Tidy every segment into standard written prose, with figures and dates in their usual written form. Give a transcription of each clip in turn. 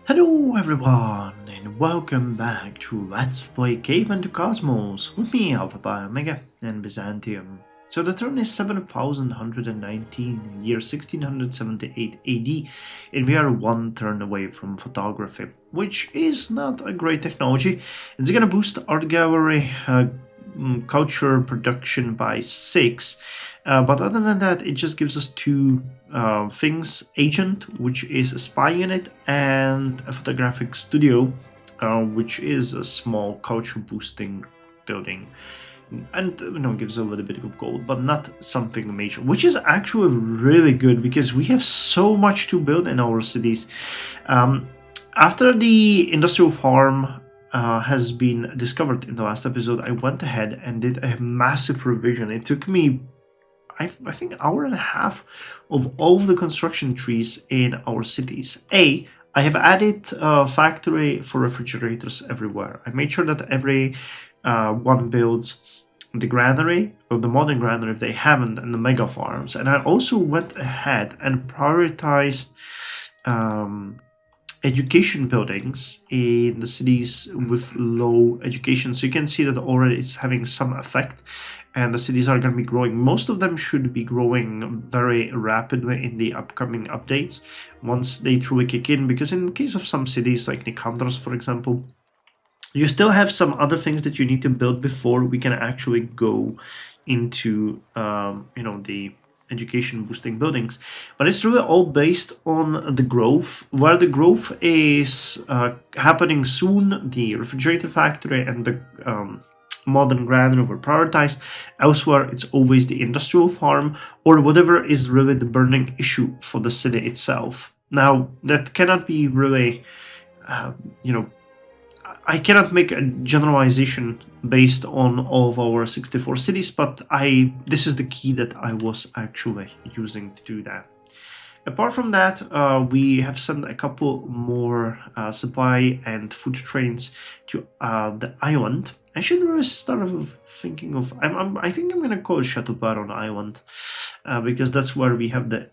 Hello everyone, and welcome back to Let's Play Caveman to Cosmos with me, Alpha Pi Omega and Byzantium. So the turn is 7119, year 1678 AD, and we are one turn away from photography, which is not a great technology. It's gonna boost art gallery culture production by 6, but other than that, it just gives us two things: agent, which is a spy unit, and a photographic studio, which is a small culture boosting building, and gives a little bit of gold, but not something major, which is actually really good because we have so much to build in our cities. After the industrial farm has been discovered in the last episode, I went ahead and did a massive revision. It took me I think hour and a half of all of the construction trees in our cities. I have added a factory for refrigerators everywhere. I made sure that every one builds the granary, or the modern granary if they haven't, and the mega farms. And I also went ahead and prioritized education buildings in the cities with low education. So you can see that already it's having some effect, and the cities are going to be growing. Most of them should be growing very rapidly in the upcoming updates once they truly kick in, because in the case of some cities like Nicandros, for example, you still have some other things that you need to build before we can actually go into the education boosting buildings. But it's really all based on the growth. Where the growth is happening soon, the refrigerator factory and the modern granary were prioritized. Elsewhere, it's always the industrial farm or whatever is really the burning issue for the city itself. Now, that cannot be really, I cannot make a generalization based on all of our 64 cities, but this is the key that I was actually using to do that. Apart from that, we have sent a couple more supply and food trains to the island. I should really start thinking of. I think I'm gonna call it Chateau Baron Island, because that's where we have the,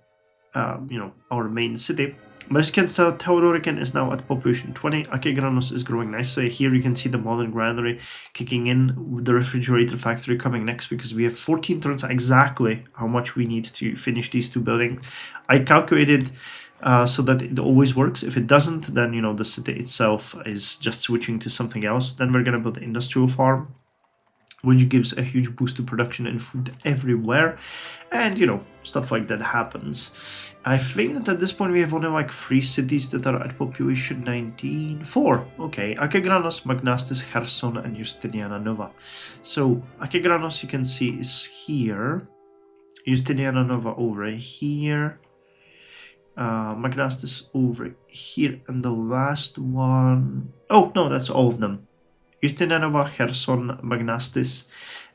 our main city. But as you can tell, Teodorican is now at population 20. Akegranos is growing nicely. Here you can see the modern granary kicking in, with the refrigerator factory coming next, because we have 14 turns exactly how much we need to finish these two buildings. I calculated so that it always works. If it doesn't, then the city itself is just switching to something else. Then we're gonna build the industrial farm, which gives a huge boost to production and food everywhere, and stuff like that happens. I think that at this point we have only like 3 cities that are at population 19. 4, okay. Akegranos, Magnastis, Kherson, and Justiniana Nova. So Akegranos, you can see, is here. Justiniana Nova over here. Magnastis over here, and the last one, oh no, that's all of them. Justinianova, Kherson, Magnastis,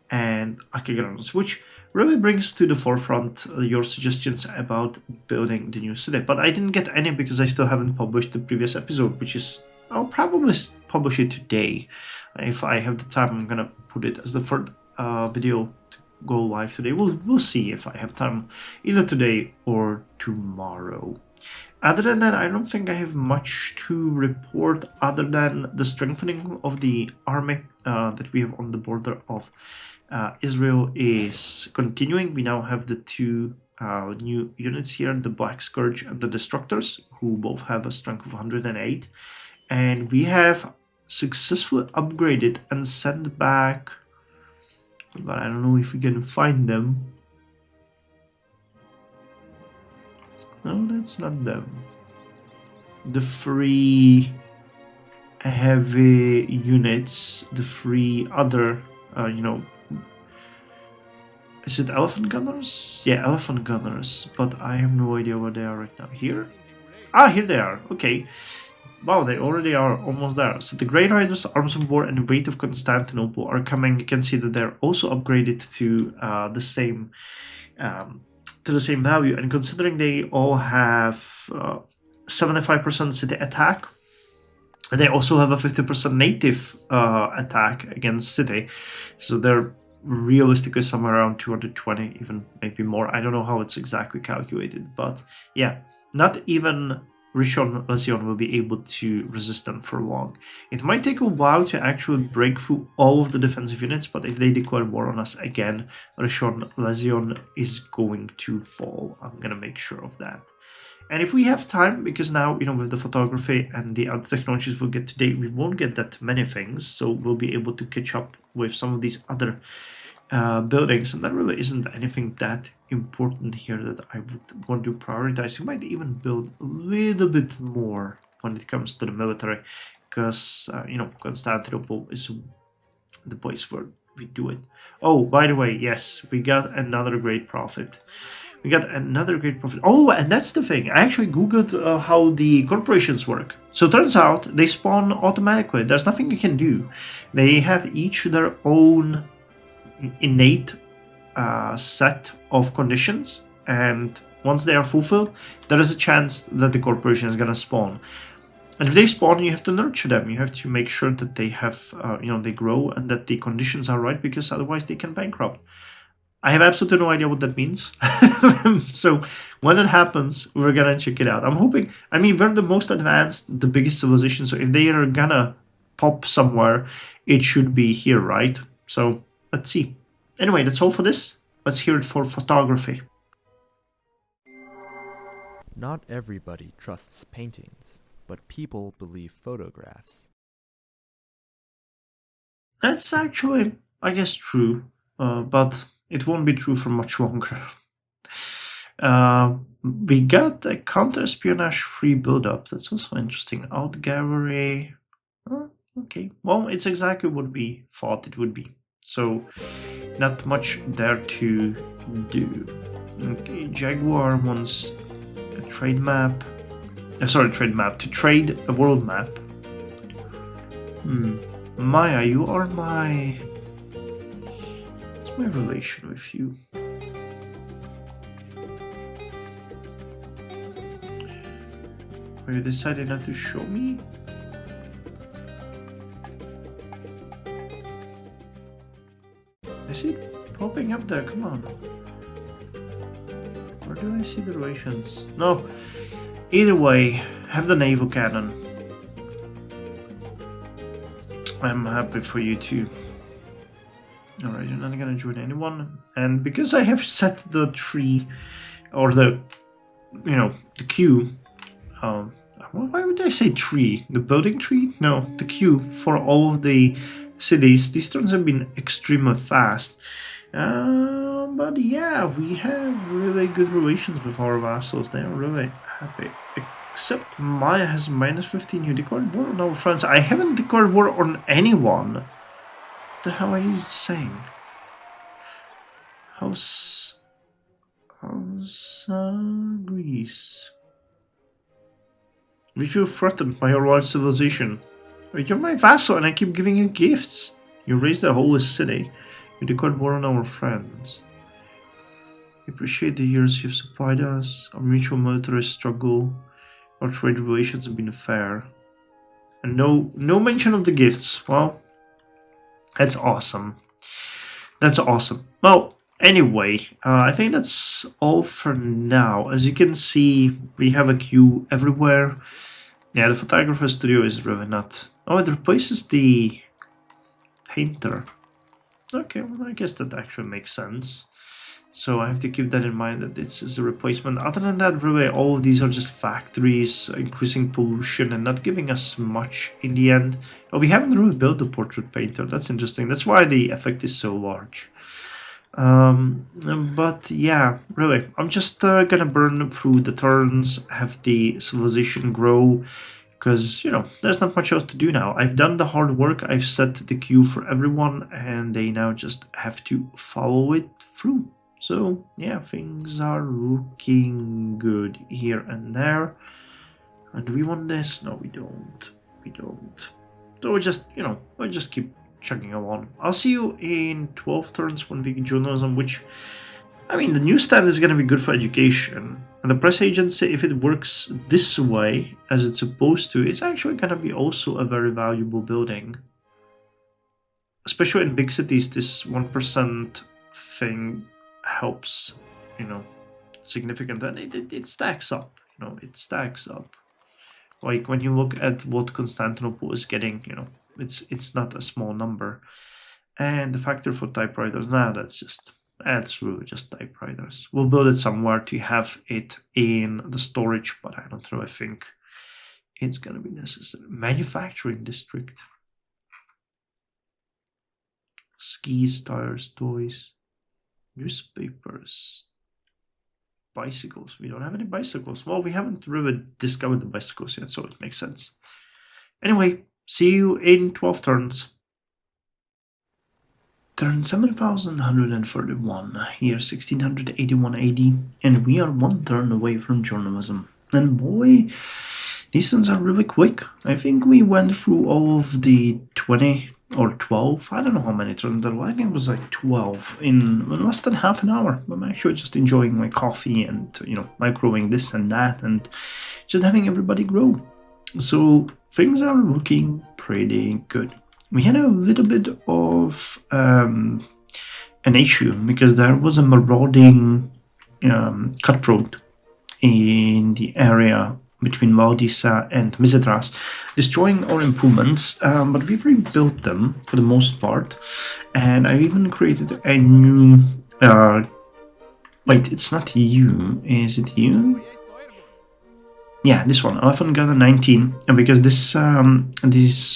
and Akegranos, which really brings to the forefront your suggestions about building the new city. But I didn't get any because I still haven't published the previous episode, which is, I'll probably publish it today. If I have the time, I'm gonna put it as the third video to go live today. We'll see if I have time either today or tomorrow. Other than that, I don't think I have much to report other than the strengthening of the army that we have on the border of Israel is continuing. We now have the 2 new units here, the Black Scourge and the Destructors, who both have a strength of 108. And we have successfully upgraded and sent back, but I don't know if we can find them. No, that's not them. The 3 heavy units, the 3 other, is it Elephant Gunners? Yeah, Elephant Gunners, but I have no idea where they are right now. Here? Ah, here they are. Okay. Wow, they already are almost there. So the Great Riders, Arms of War, and Weight of Constantinople are coming. You can see that they're also upgraded to the same value, and considering they all have 75% city attack, and they also have a 50% native attack against city, so they're realistically somewhere around 220, even maybe more. I don't know how it's exactly calculated, but yeah, not even Rishon Lezion will be able to resist them for long. It might take a while to actually break through all of the defensive units, but if they declare war on us again, Rishon Lezion is going to fall. I'm gonna make sure of that. And if we have time, because now, with the photography and the other technologies we'll get today, we won't get that many things, so we'll be able to catch up with some of these other buildings, and that really isn't anything that important here that I would want to prioritize. You might even build a little bit more when it comes to the military, because Constantinople is the place where we do it. Oh, by the way, yes, we got another great profit. Oh, and that's the thing. I actually googled how the corporations work. So it turns out they spawn automatically. There's nothing you can do. They have each their own innate set of conditions, and once they are fulfilled, there is a chance that the corporation is gonna spawn. And if they spawn, you have to nurture them. You have to make sure that they have, they grow and that the conditions are right, because otherwise they can bankrupt. I have absolutely no idea what that means. So when it happens, we're gonna check it out. I'm hoping. I mean, we're the most advanced, the biggest civilization. So if they are gonna pop somewhere, it should be here, right? So let's see. Anyway, that's all for this. Let's hear it for photography. Not everybody trusts paintings, but people believe photographs. That's actually, I guess, true, but it won't be true for much longer. We got a counter-espionage free build-up. That's also interesting. Out gallery. Okay, well, it's exactly what we thought it would be. So, not much there to do. Okay, Jaguar wants a trade map. To trade a world map. Maya, you are my... What's my relation with you? Are you deciding not to show me? I see it popping up there, come on. Where do I see the relations? No. Either way, have the naval cannon. I'm happy for you too. Alright, you're not gonna join anyone. And because I have set the tree, or the queue, why would I say tree? The building tree? No, the queue for all of the cities. These turns have been extremely fast. But yeah, we have really good relations with our vassals. They are really happy. Except Maya has -15. You declared war on our friends. I haven't declared war on anyone. What the hell are you saying? How's Greece? We feel threatened by your large civilization. You're my vassal and I keep giving you gifts. You raised the whole city. You declared war on our friends. We appreciate the years you've supplied us. Our mutual military struggle. Our trade relations have been fair. And no mention of the gifts. Well, that's awesome. That's awesome. Well, anyway, I think that's all for now. As you can see, we have a queue everywhere. Yeah, the photographer studio is really not... Oh, it replaces the painter. Okay, well, I guess that actually makes sense. So I have to keep that in mind, that this is a replacement. Other than that, really, all of these are just factories, increasing pollution and not giving us much in the end. Oh, we haven't really built the portrait painter. That's interesting. That's why the effect is so large. But yeah, really, I'm just gonna burn through the turns, have the civilization grow, because, there's not much else to do now. I've done the hard work, I've set the queue for everyone, and they now just have to follow it through. So yeah, things are looking good here and there. And do we want this? No, we don't. We don't. So we just, we'll just keep chugging along. I'll see you in 12 turns when we get journalism, which, I mean, the newsstand is going to be good for education. And the press agency, if it works this way, as it's supposed to, it's actually going to be also a very valuable building. Especially in big cities, this 1% thing helps, significantly. And it stacks up, it stacks up. Like when you look at what Constantinople is getting, you know, it's not a small number. And the factor for typewriters now, that's really just typewriters. We'll build it somewhere to have it in the storage, but I don't really think it's gonna be necessary. Manufacturing district. Skis, tires, toys, newspapers, bicycles. We don't have any bicycles. Well, we haven't really discovered the bicycles yet, so it makes sense. Anyway, see you in 12 turns. Turn 7131, year 1681 AD, and we are 1 turn away from journalism. And boy, these turns are really quick. I think we went through all of the 20 or 12, I don't know how many turns there were. I think it was like 12 in less than half an hour. I'm actually just enjoying my coffee and, you know, microwaving this and that and just having everybody grow. So things are looking pretty good. We had a little bit of an issue because there was a marauding cutthroat in the area between Laodicea and Misitras, destroying our improvements, but we rebuilt them for the most part, and I even created a new wait, it's not you, is it you? Yeah, this one, Elephant Gather 19, and because these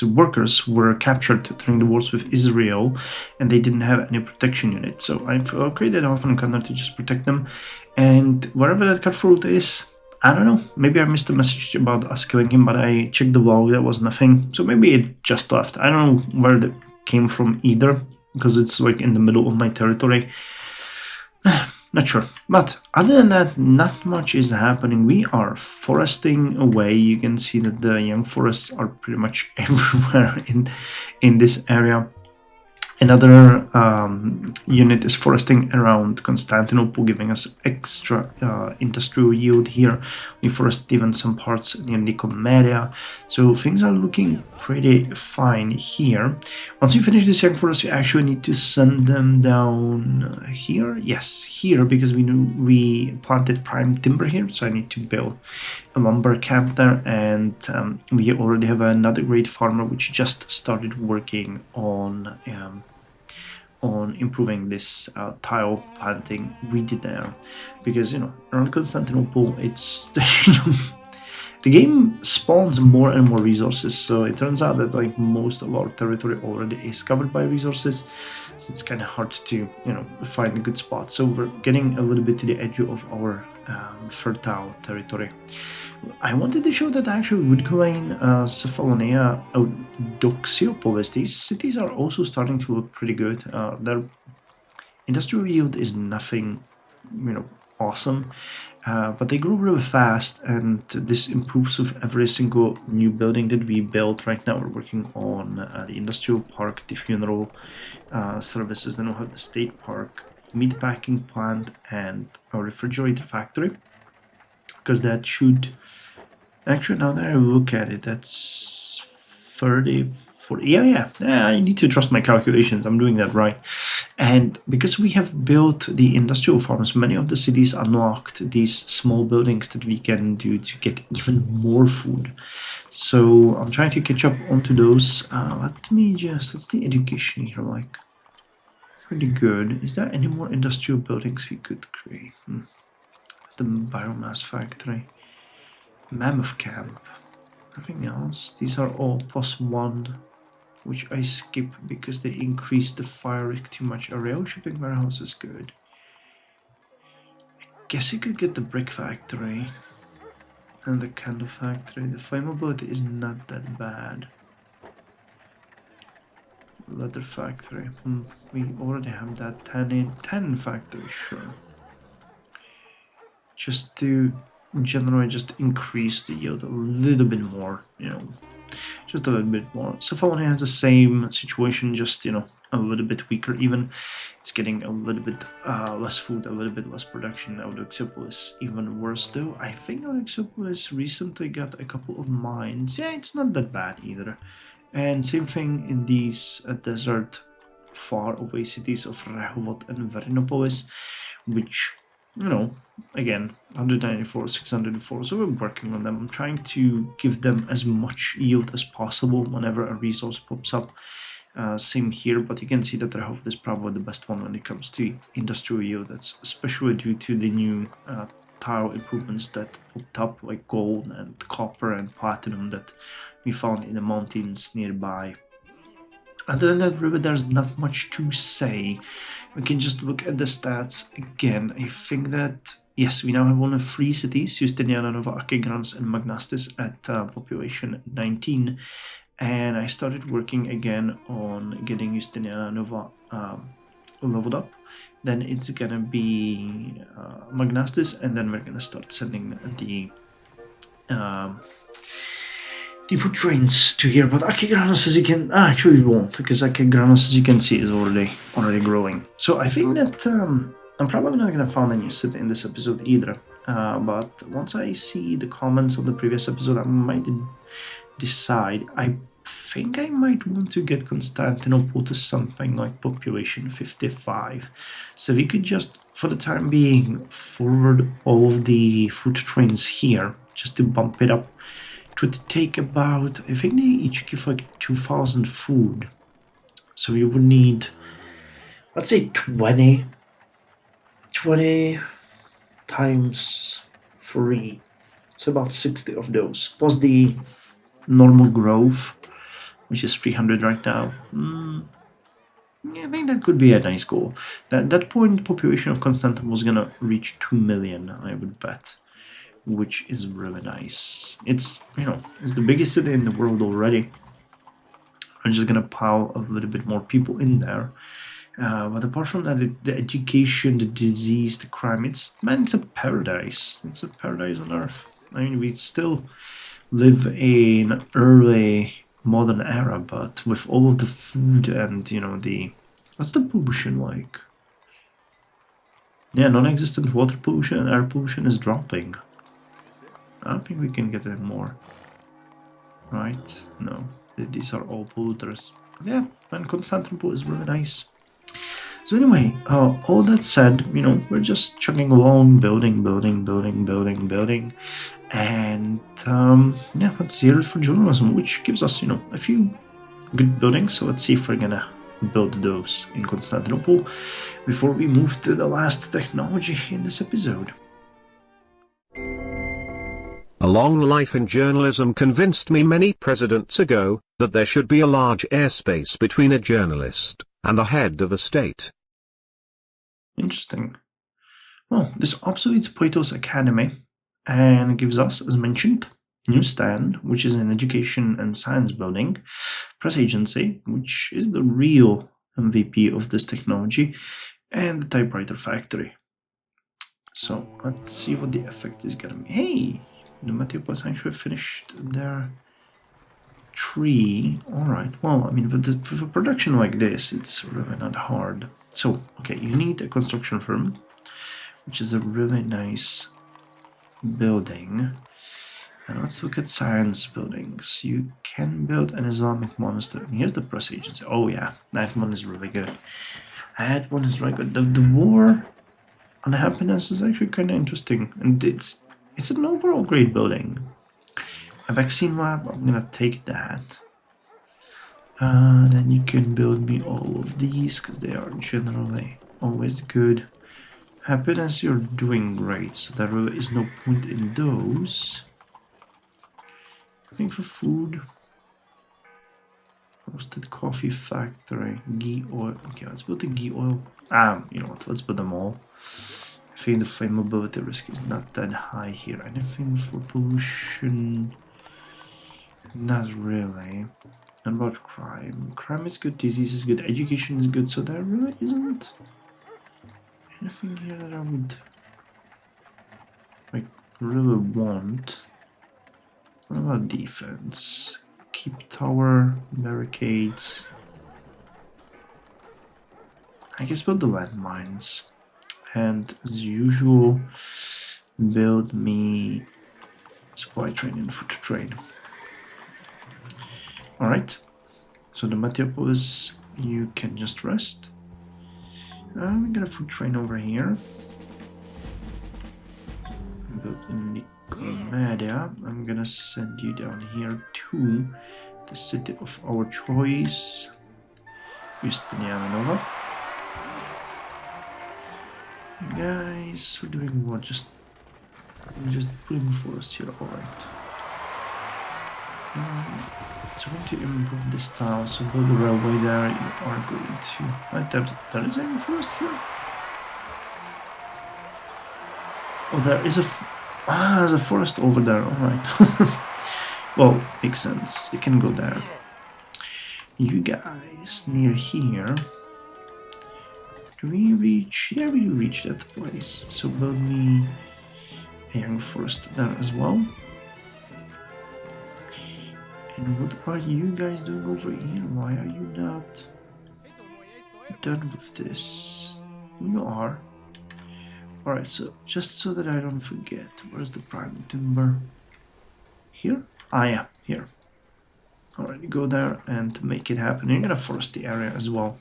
workers were captured during the wars with Israel, and they didn't have any protection unit, so I've created Elephant Gather to just protect them, and wherever that cutthroat is, I don't know, maybe I missed a message about us killing him, but I checked the log, there was nothing, so maybe it just left. I don't know where that came from either, because it's like in the middle of my territory. Not sure, but other than that, not much is happening. We are foresting away. You can see that the young forests are pretty much everywhere in this area. Another unit is foresting around Constantinople, giving us extra industrial yield here. We forested even some parts near Nicomedia, so things are looking pretty fine here. Once we finish this young forest, we actually need to send them down here. Yes, here, because we planted prime timber here, so I need to build a lumber camp there, and we already have another great farmer which just started working on improving this tile planting weed there, because, you know, around Constantinople, it's the game spawns more and more resources, so it turns out that like most of our territory already is covered by resources, so it's kind of hard to, you know, find a good spot. So we're getting a little bit to the edge of our fertile territory. I wanted to show that actually Woodcoin, Cephalonia, Doxiopolis, these cities are also starting to look pretty good. Their industrial yield is nothing, you know, awesome, but they grow really fast, and this improves with every single new building that we build. Right now we're working on the industrial park, the funeral services, then we'll have the state park, meatpacking plant, and a refrigerator factory, because that should... Actually, now that I look at it, that's 30, 40... Yeah, I need to trust my calculations. I'm doing that right. And because we have built the industrial farms, many of the cities unlocked these small buildings that we can do to get even more food. So I'm trying to catch up onto those. Let me just... Let's the education here, like... Pretty good. Is there any more industrial buildings we could create? The biomass factory. Mammoth camp. Nothing else. These are all +1, which I skip because they increase the fire risk too much. A rail shipping warehouse is good. I guess you could get the brick factory and the candle factory. The flammability is not that bad. Leather factory. We already have that 10 factory, sure. Just to generally just increase the yield a little bit more, you know, just a little bit more. Cephalonia has the same situation, just, you know, a little bit weaker even. It's getting a little bit less food, a little bit less production. Audoxopolis even worse though. I think Audoxopolis recently got a couple of mines. Yeah, it's not that bad either. And same thing in these desert far away cities of Rehovot and Verinopolis, which you know, again, 194, 604, so we're working on them. I'm trying to give them as much yield as possible whenever a resource pops up. Same here, but you can see that Rehoboth is probably the best one when it comes to industrial yield. That's especially due to the new tile improvements that popped up, like gold and copper and platinum that we found in the mountains nearby. Other than that, really, there's not much to say. We can just look at the stats again. I think that, yes, we now have only 3 cities, Justiniana, Nova, Akegranos, and Magnastis at population 19. And I started working again on getting Justiniana Nova leveled up. Then it's gonna be Magnastis, and then we're gonna start sending the food trains to here. But Akegranos, as you can actually we won't, because Akegranos, as you can see, is already growing. So I think that I'm probably not gonna found a new city in this episode either. But once I see the comments of the previous episode, I might decide. I think I might want to get Constantinople to something like population 55. So we could just, for the time being, forward all of the food trains here, just to bump it up. It would take about, I think they each give like 2,000 food. So you would need, let's say 20 times 3. So about 60 of those, plus the normal growth, which is 300 right now. Yeah, I think that could be a nice goal. At that point, the population of Constantinople is gonna reach 2 million, I would bet, which is really nice. It's, you know, it's the biggest city in the world already. I'm just gonna pile a little bit more people in there. But apart from that, the education, the disease, the crime, it's a paradise. It's a paradise on earth. I mean, we still live in early modern era, but with all of the food and, you know, what's the pollution like? Yeah, non-existent water pollution and air pollution is dropping. I don't think we can get any more. Right? No, these are all polluters. Yeah, and Constantinople is really nice. So anyway, all that said, you know, we're just chugging along, building, and yeah, let's hear it for journalism, which gives us, you know, a few good buildings. So let's see if we're gonna build those in Constantinople before we move to the last technology in this episode. A long life in journalism convinced me many presidents ago that there should be a large airspace between a journalist and the head of a state. Interesting. Well, this obsoletes Plato's Academy and gives us, as mentioned, Newsstand, which is an education and science building, press agency, which is the real MVP of this technology, and the typewriter factory. So let's see what the effect is gonna be. Hey, the Matthews actually finished their tree. Alright, well, I mean, with a production like this, it's really not hard. So, okay, you need a construction firm, which is a really nice building. And let's look at science buildings. You can build an Islamic monastery. Here's the press agency. Oh yeah, that one is really good. That one is really good. The war on happiness is actually kind of interesting, and it's an overall great building. A vaccine lab, I'm gonna take that. Then you can build me all of these because they are generally always good. Happiness, you're doing great, so there really is no point in those. I think for food, roasted coffee factory, ghee oil. Okay, let's build the ghee oil. You know what? Let's build them all. I think the flammability risk is not that high here. Anything for pollution? Not really. And about crime? Crime is good, disease is good, education is good, so there really isn't anything here that I would like really want. What about defense? Keep tower, barricades. I guess build the landmines. And as usual, build me supply train and food train. Alright, so the Meteopolis, you can just rest. We got a food train over here. built in Nicomedia. I'm gonna send you down here to the city of our choice, Justinianova. Guys, we're doing what? Just putting forest here, alright. So we're going to improve this town, so build a railway there. You are going to... Right, there is a forest here. Oh, there is there's a forest over there, alright. Well, makes sense, you can go there. You guys, near here... Do we reach... Yeah, we do reach that place. So build me a young forest there as well. And what are you guys doing over here? Why are you not done with this? You are. Alright, so just so that I don't forget, where's the prime timber? Here? Ah yeah, here. Alright, you go there, and to make it happen, you're gonna forest the area as well.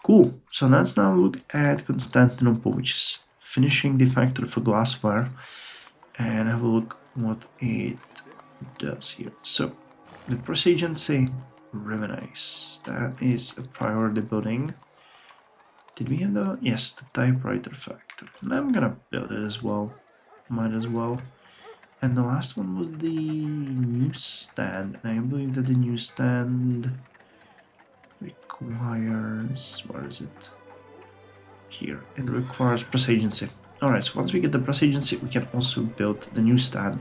Cool, so let's now look at Constantinople, which is finishing the factory for glassware, and have a look what it does here. So, the press agency, really nice. That is a priority building. Did we have the... Yes, the typewriter factory. And I'm gonna build it as well. Might as well. And the last one was the newsstand. And I believe that the newsstand requires... Where is it? Here. It requires press agency. Alright, so once we get the press agency, we can also build the newsstand.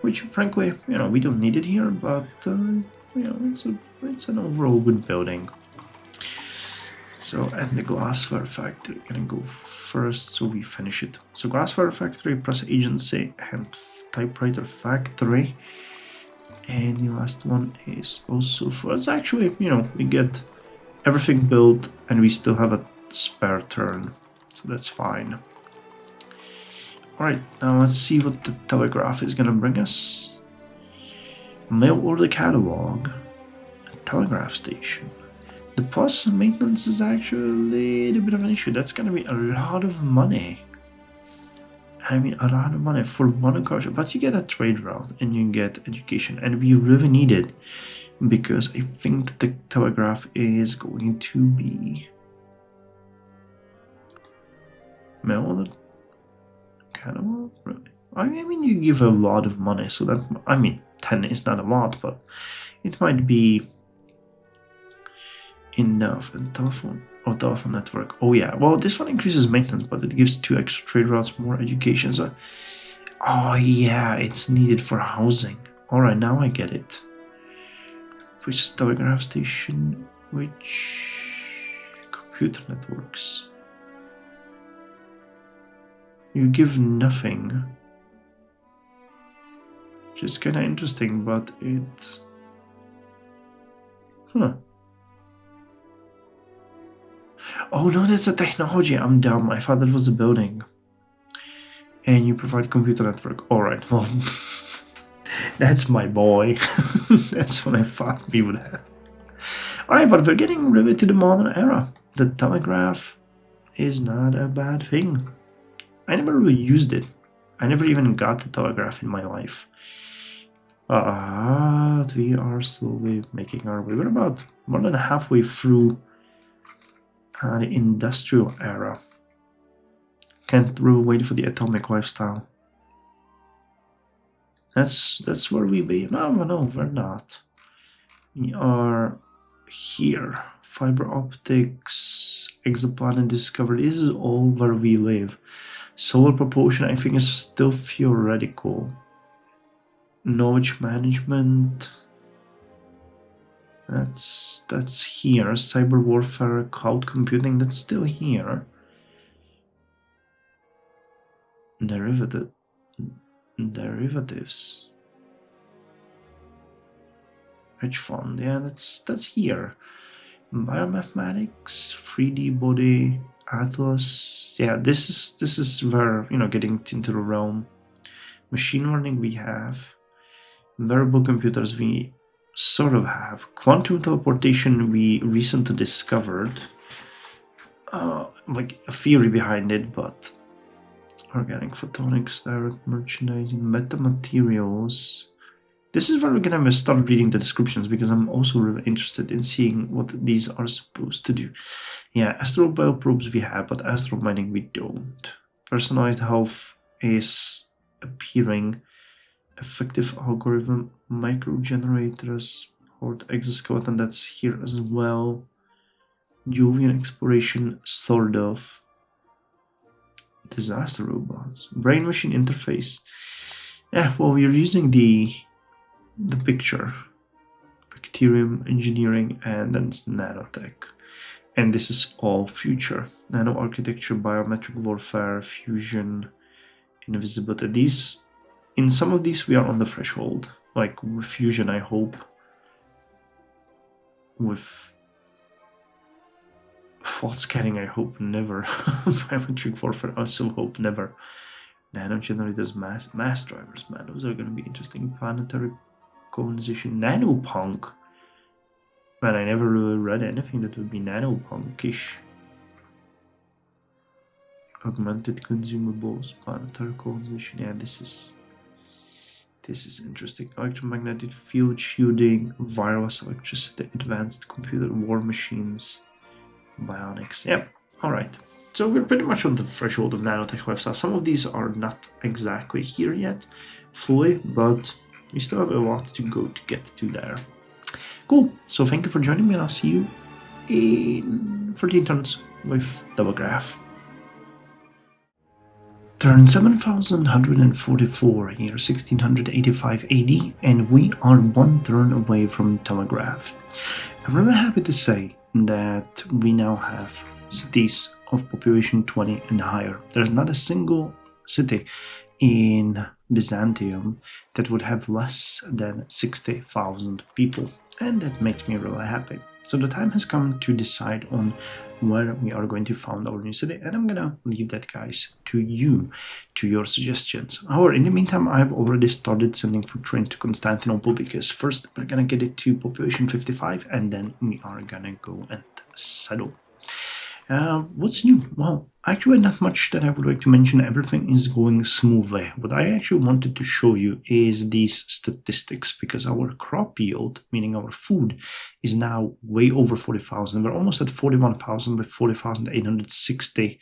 Which, frankly, you know, we don't need it here, but, you know, it's an overall good building. So, and the glassware factory, gonna go first, so we finish it. So, glassware factory, press agency, and typewriter factory. And the last one is also for us. Actually, you know, we get everything built, and we still have a spare turn, so that's fine. Alright, now let's see what the Telegraph is gonna bring us. Mail order catalog, a telegraph station. The plus maintenance is actually a little bit of an issue. That's gonna be a lot of money. I mean, a lot of money for one culture, but you get a trade route and you get education, and we really need it because I think that the Telegraph is going to be mail order. Catalog? Really? I mean, you give a lot of money, so that, I mean, 10 is not a lot, but it might be enough. And telephone network. Oh yeah, well, this one increases maintenance, but it gives 2 extra trade routes, more education. So, oh yeah, it's needed for housing. Alright, now I get it. Which is telegraph station, which computer networks. You give nothing, which is kind of interesting, but it... Huh. Oh no, that's a technology, I'm dumb, I thought that was a building. And you provide computer network, alright, well, that's my boy. That's what I thought we would have. Alright, but we're getting really to the modern era. The telegraph is not a bad thing. I never really used it. I never even got the telegraph in my life. But we are slowly making our way. We're about more than halfway through the industrial era. Can't really wait for the atomic lifestyle. That's where we be. No, we're not. We are here. Fiber optics, exoplanet discovery. This is all where we live. Solar propulsion, I think, is still theoretical. Knowledge management. That's here. Cyber warfare, cloud computing, that's still here. Derivatives. Hedge fund, yeah, that's here. Biomathematics, 3D body, Atlas. Yeah, this is where, you know, getting into the realm. Machine learning we have. Wearable computers we sort of have. Quantum teleportation we recently discovered. Like a theory behind it, but Organic photonics, direct merchandising, metamaterials. This is where we're gonna start reading the descriptions because I'm also really interested in seeing what these are supposed to do. Yeah, astral bioprobes we have, but astral mining we don't. Personalized health is appearing. Effective algorithm, micro generators, horde exoskeleton, that's here as well. Jovian exploration, sort of. Disaster robots, brain machine interface. Yeah, well, we're using the picture, bacterium engineering, and then it's nanotech, and this is all future. Nano architecture, biometric warfare, fusion, invisibility. These, in some of these we are on the threshold, like with fusion I hope, with fault scanning I hope never, biometric warfare I also hope never. Nano generators, mass drivers, man, those are going to be interesting. Planetary colonization, nanopunk. Man, I never really read anything that would be nanopunkish. Augmented consumables, planetary colonization. Yeah, this is interesting. Electromagnetic field shielding, wireless electricity, advanced computer, war machines, bionics. Yeah, all right. So we're pretty much on the threshold of nanotech websites. Some of these are not exactly here yet, fully, but we still have a lot to go to get to there. Cool. So thank you for joining me, and I'll see you in 13 turns with Telegraph. Turn 7144, year 1685 AD, and we are one turn away from Telegraph. I'm really happy to say that we now have cities of population 20 and higher. There's not a single city in Byzantium that would have less than 60,000 people, and that makes me really happy. So the time has come to decide on where we are going to found our new city, and I'm gonna leave that, guys, to you, to your suggestions. However, in the meantime, I've already started sending food trains to Constantinople because first we're gonna get it to population 55, and then we are gonna go and settle. What's new? Well, actually not much that I would like to mention. Everything is going smoothly. What I actually wanted to show you is these statistics, because our crop yield, meaning our food, is now way over 40,000. We're almost at 41,000 with 40,860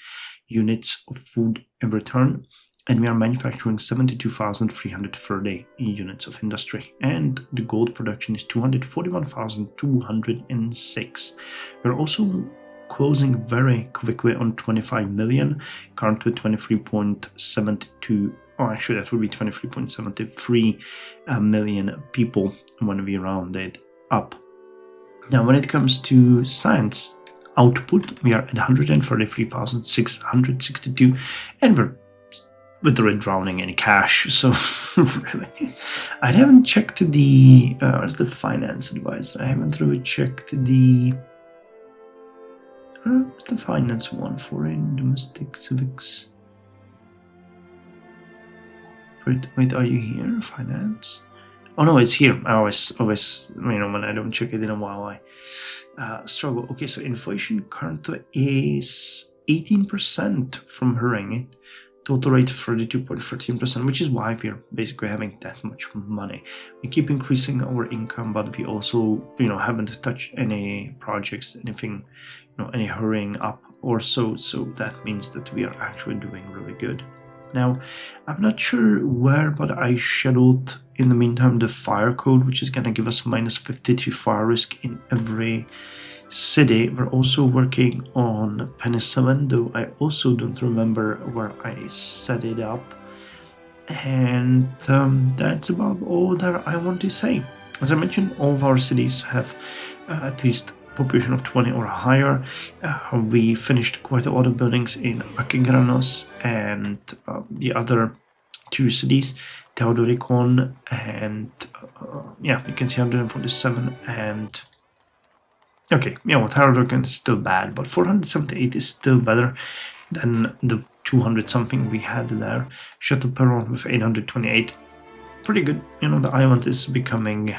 units of food every turn. And we are manufacturing 72,330 units of industry. And the gold production is 241,206. We're also closing very quickly on 25 million, currently 23.72, oh actually that would be 23.73 million people when we round it up. Now when it comes to science output, we are at 133,662, and we're literally drowning in cash, so really. I haven't checked the, where's the finance advisor? I haven't really checked the what's the finance one? Foreign, domestic, civics. Wait, are you here? Finance? Oh no, it's here. I always, you know, when I don't check it in a while, I struggle. Okay, so inflation currently is 18% from her ringgit. Total rate 32.13%, which is why we're basically having that much money. We keep increasing our income, but we also, you know, haven't touched any projects, anything, you know, any hurrying up or so. So that means that we are actually doing really good. Now, I'm not sure where, but I scheduled in the meantime the fire code, which is gonna give us -52 fire risk in every city. We're also working on penicillin, though I also don't remember where I set it up. And that's about all that I want to say. As I mentioned, all of our cities have at least population of 20 or higher. We finished quite a lot of buildings in Akigranos and the other two cities, Theodorikon and yeah, you can see 147 and okay, yeah, well, Theodorikon is still bad, but 478 is still better than the 200 something we had there. Chateau Perron with 828, pretty good. You know, the island is becoming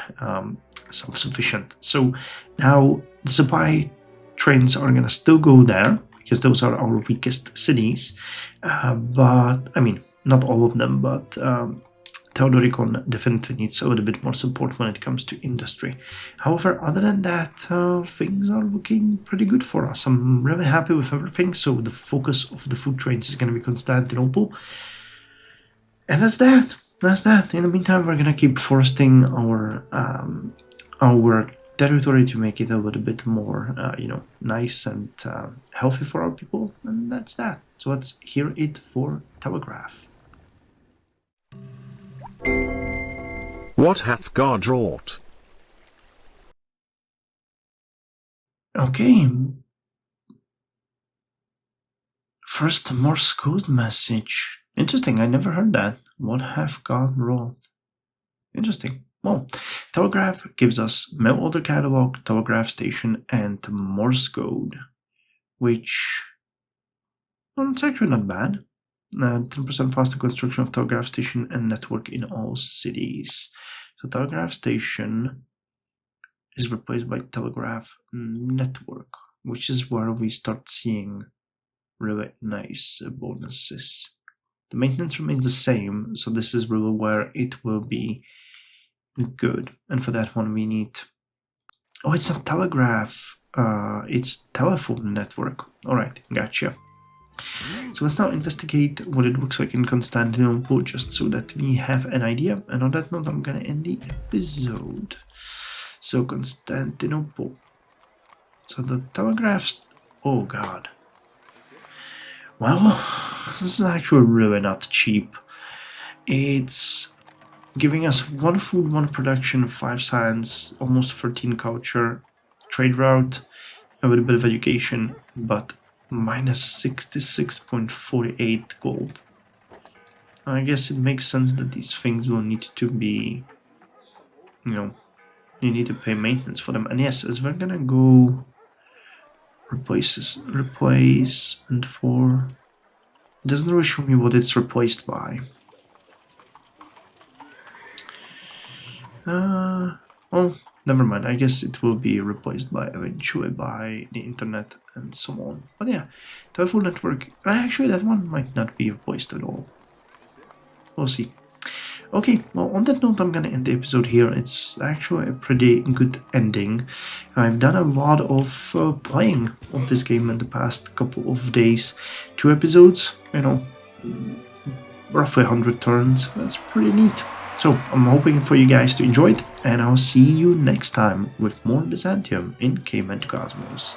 self-sufficient. So now the supply trains are gonna still go there. We because those are our weakest cities. But I mean, not all of them, but Theodoricon definitely needs a little bit more support when it comes to industry. However, other than that, things are looking pretty good for us. I'm really happy with everything. So the focus of the food trains is going to be Constantinople. And that's that. That's that. In the meantime, we're going to keep foresting our territory to make it a little bit more, nice and healthy for our people. And that's that. So let's hear it for Telegraph. What hath God wrought? Okay. First Morse code message. Interesting, I never heard that. What hath God wrought? Interesting. Well, Telegraph gives us mail order catalog, telegraph station, and Morse code, which, well, it's actually not bad. 10% faster construction of telegraph station and network in all cities. So telegraph station is replaced by telegraph network, which is where we start seeing really nice bonuses. The maintenance remains the same, so this is really where it will be good. And for that one we need... Oh, it's not telegraph, it's telephone network. Alright, gotcha. So let's now investigate what it looks like in Constantinople, just so that we have an idea. And on that note, I'm gonna end the episode. So Constantinople. So the telegraphs... Oh god. Well, this is actually really not cheap. It's giving us 1 food, 1 production, 5 science, almost 13 culture, trade route, a little bit of education, but minus 66.48 gold. I guess it makes sense that these things will need to be, you need to pay maintenance for them. And yes, as we're gonna go replacement for... It doesn't really show me what it's replaced by. Well, never mind. I guess it will be replaced by eventually by the internet and so on. But yeah, telephone network. Actually, that one might not be replaced at all. We'll see. Okay, well, on that note, I'm gonna end the episode here. It's actually a pretty good ending. I've done a lot of playing of this game in the past couple of days. 2 episodes, roughly 100 turns. That's pretty neat. So, I'm hoping for you guys to enjoy it, and I'll see you next time with more Byzantium in Caveman to Cosmos.